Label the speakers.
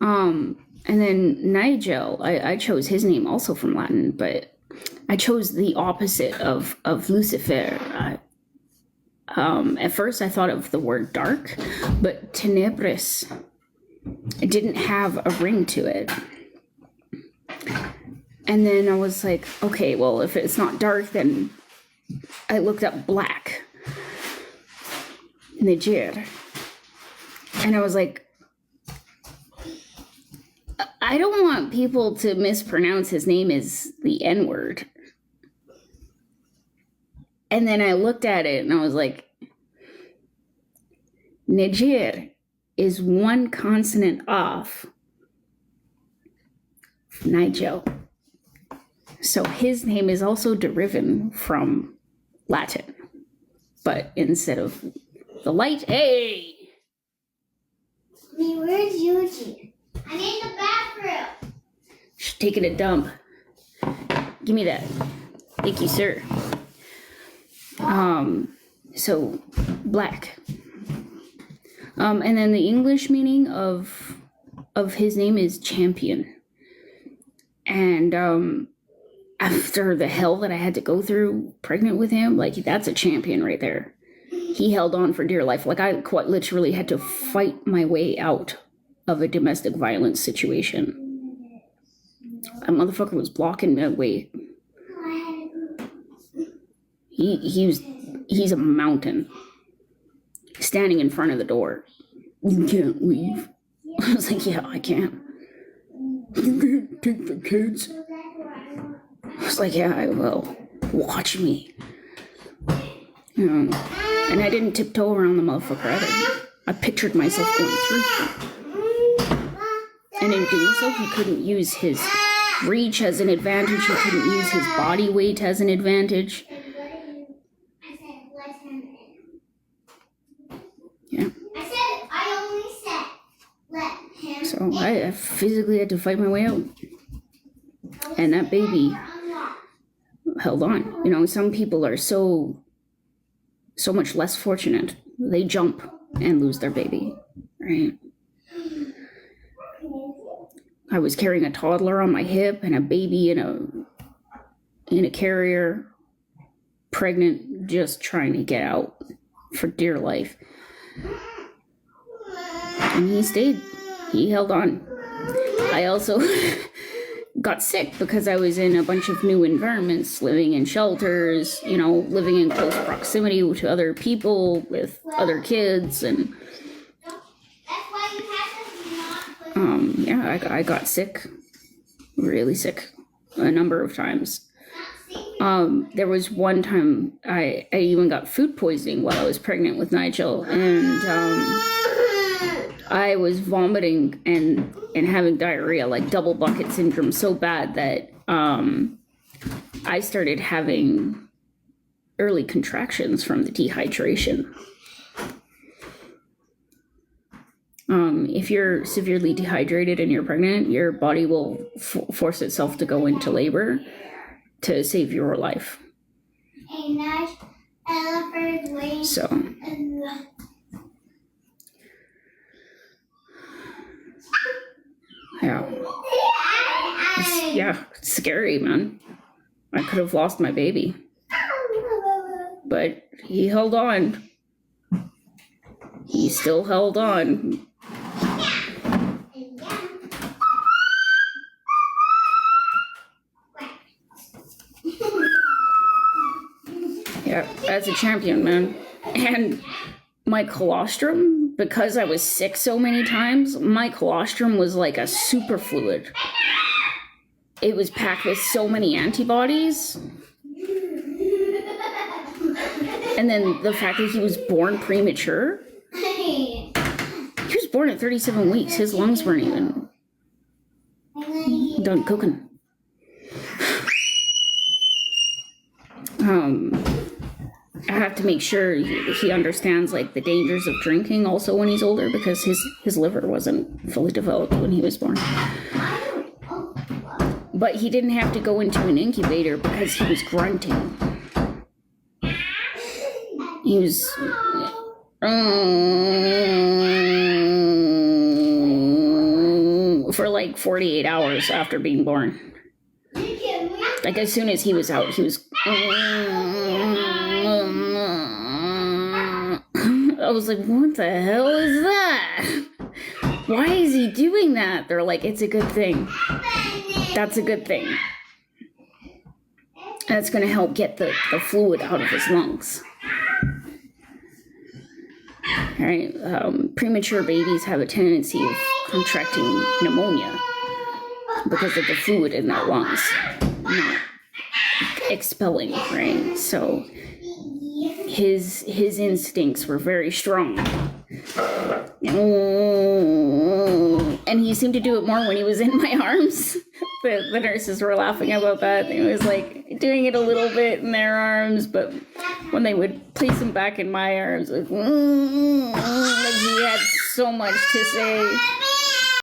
Speaker 1: And then Nigel, I chose his name also from Latin, but I chose the opposite of Lucifer. At first I thought of the word dark, but tenebris, it didn't have a ring to it. And then I was like, okay, well, if it's not dark, then I looked up black. Niger. And I was like, I don't want people to mispronounce his name as the N-word. And then I looked at it and I was like, Niger is one consonant off Nigel. So his name is also derived from Latin. But instead of the light, hey!
Speaker 2: Where's Yuji? I'm in the bathroom.
Speaker 1: She's taking a dump. Give me that. Thank you, sir. So black. And then the English meaning of his name is champion. And after the hell that I had to go through pregnant with him, like, that's a champion right there. He held on for dear life. Like, I quite literally had to fight my way out of a domestic violence situation. A motherfucker was blocking my way. He's a mountain standing in front of the door. You can't leave. I was like, yeah, I can't. You can't take the kids. I was like, yeah, I will. Watch me. And I didn't tiptoe around the motherfucker. I pictured myself going through. And in doing so, he couldn't use his reach as an advantage. He couldn't use his body weight as an advantage. Yeah. So I physically had to fight my way out. And that baby held on. You know, some people are so much less fortunate. They jump and lose their baby, right? I was carrying a toddler on my hip and a baby in a carrier, pregnant, just trying to get out for dear life. And he stayed. He held on. I also got sick because I was in a bunch of new environments, living in shelters, you know, living in close proximity to other people with other kids, and yeah, I got sick, really sick, a number of times. There was one time I even got food poisoning while I was pregnant with Nigel, and I was vomiting and having diarrhea, like double bucket syndrome, so bad that I started having early contractions from the dehydration. If you're severely dehydrated and you're pregnant, your body will force itself to go into labor to save your life. So yeah, it's scary, man. I could have lost my baby, but he held on. He still held on. Yeah, as a champion, man. And my colostrum, because I was sick so many times, my colostrum was like a super fluid. It was packed with so many antibodies. And then the fact that he was born premature. He was born at 37 weeks. His lungs weren't even done cooking. I have to make sure he understands, like, the dangers of drinking also when he's older, because his liver wasn't fully developed when he was born. But he didn't have to go into an incubator because he was grunting. He was... for like 48 hours after being born. Like as soon as he was out, he was. I was like, what the hell is that? Why is he doing that? They're like, it's a good thing. That's a good thing. That's going to help get the fluid out of his lungs. All right. Premature babies have a tendency of contracting pneumonia because of the fluid in their lungs not expelling, right? So his instincts were very strong. And he seemed to do it more when he was in my arms. The nurses were laughing about that. It was like doing it a little bit in their arms, but when they would place him back in my arms, like he had so much to say.